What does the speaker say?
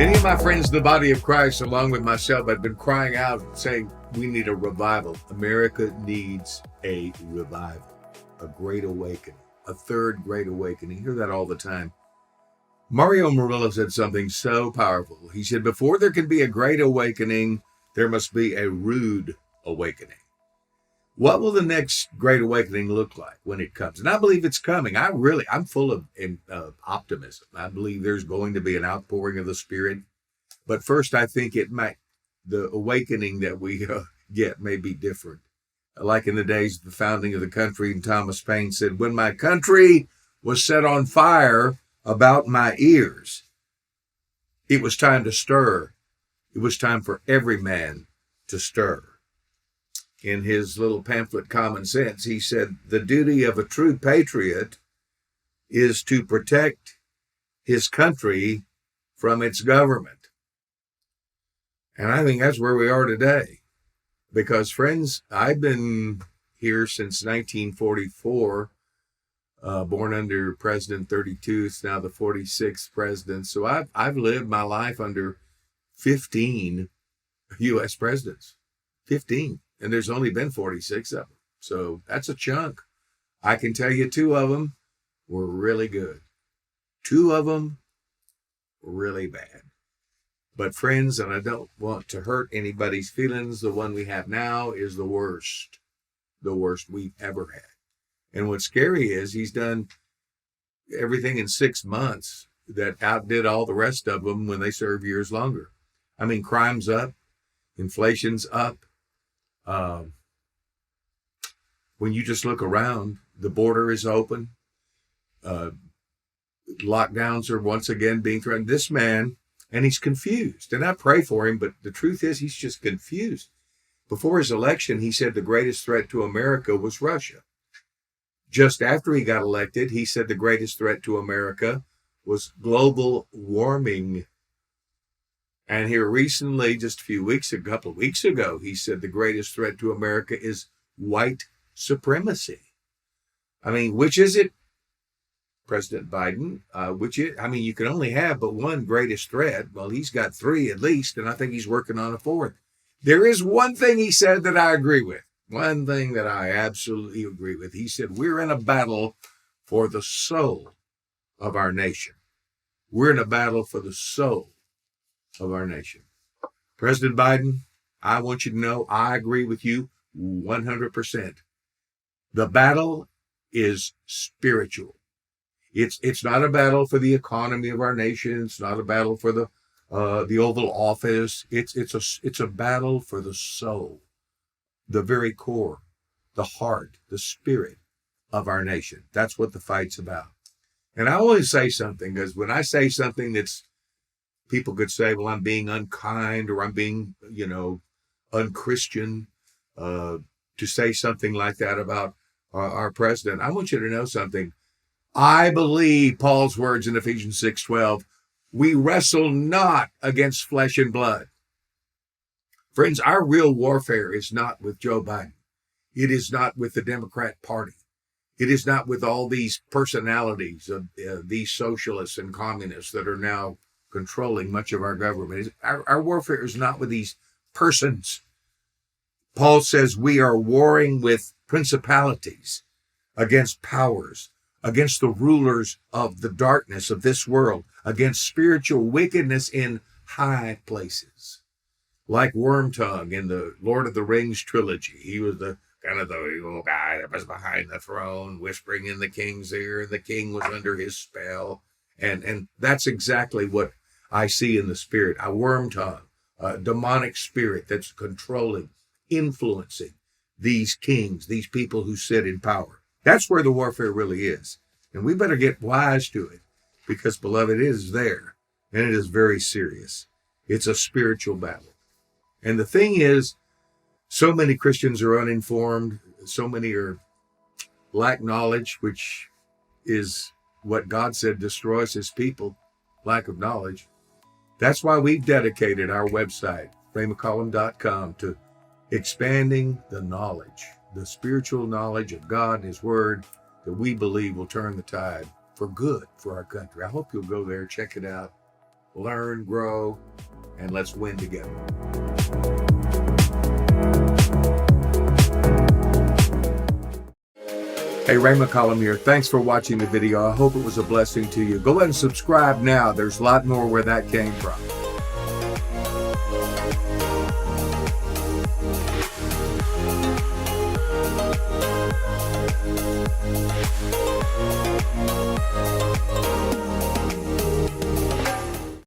Many of my friends in the body of Christ, along with myself, have been crying out saying we need a revival. America needs a revival, a great awakening, a third great awakening. You hear that all the time. Murillo said something so powerful. He said, before there can be a great awakening, there must be a rude awakening. What will the next great awakening look like when it comes? And I believe it's coming. I'm full of optimism. I believe there's going to be an outpouring of the Spirit. But first, I think the awakening that we get may be different. Like in the days of the founding of the country, and Thomas Paine said, when my country was set on fire about my ears, it was time to stir. It was time for every man to stir. In his little pamphlet, Common Sense, he said, the duty of a true patriot is to protect his country from its government. And I think that's where we are today. Because, friends, I've been here since 1944, born under President 32. It's now the 46th president. So I've lived my life under 15 U.S. presidents. 15. And there's only been 46 of them. So that's a chunk. I can tell you 2 of them were really good. 2 of them were really bad. But friends, and I don't want to hurt anybody's feelings, the one we have now is the worst we've ever had. And what's scary is he's done everything in 6 months that outdid all the rest of them when they serve years longer. I mean, crime's up, inflation's up. When you just look around, the border is open. Lockdowns are once again being threatened. This man, and he's confused. And I pray for him, but the truth is he's just confused. Before his election, he said the greatest threat to America was Russia. Just after he got elected, he said the greatest threat to America was global warming. And here recently, just a couple of weeks ago, he said the greatest threat to America is white supremacy. I mean, which is it, President Biden? You can only have but one greatest threat. Well, he's got 3 at least, and I think he's working on a 4th. There is one thing he said that I agree with. One thing that I absolutely agree with. He said, we're in a battle for the soul of our nation. We're in a battle for the soul of our nation. President Biden, I want you to know I agree with you 100%. The battle is spiritual. It's not a battle for the economy of our nation. It's not a battle for the Oval Office. It's a battle for the soul, the very core, the heart, the spirit of our nation. That's what the fight's about. And I always say something, because when I say something that's people could say, well, I'm being unkind or I'm being, unchristian, to say something like that about our president. I want you to know something. I believe Paul's words in Ephesians 6:12, we wrestle not against flesh and blood. Friends, our real warfare is not with Joe Biden. It is not with the Democrat Party. It is not with all these personalities of these socialists and communists that are now controlling much of our government. Our warfare is not with these persons. Paul says we are warring with principalities, against powers, against the rulers of the darkness of this world, against spiritual wickedness in high places. Like Wormtongue in the Lord of the Rings trilogy. He was the kind of the evil guy that was behind the throne, whispering in the king's ear, and the king was under his spell. And that's exactly what I see in the spirit, a Wormtongue, a demonic spirit that's controlling, influencing these kings, these people who sit in power. That's where the warfare really is. And we better get wise to it, because, beloved, it is there, and it is very serious. It's a spiritual battle. And the thing is, so many Christians are uninformed. So many lack knowledge, which is what God said destroys his people, lack of knowledge. That's why we've dedicated our website, raymccollum.com, to expanding the knowledge, the spiritual knowledge of God and his word that we believe will turn the tide for good for our country. I hope you'll go there, check it out. learn, grow, and let's win together. Hey, Ray McCollum here. Thanks for watching the video. I hope it was a blessing to you. Go ahead and subscribe now. There's a lot more where that came from.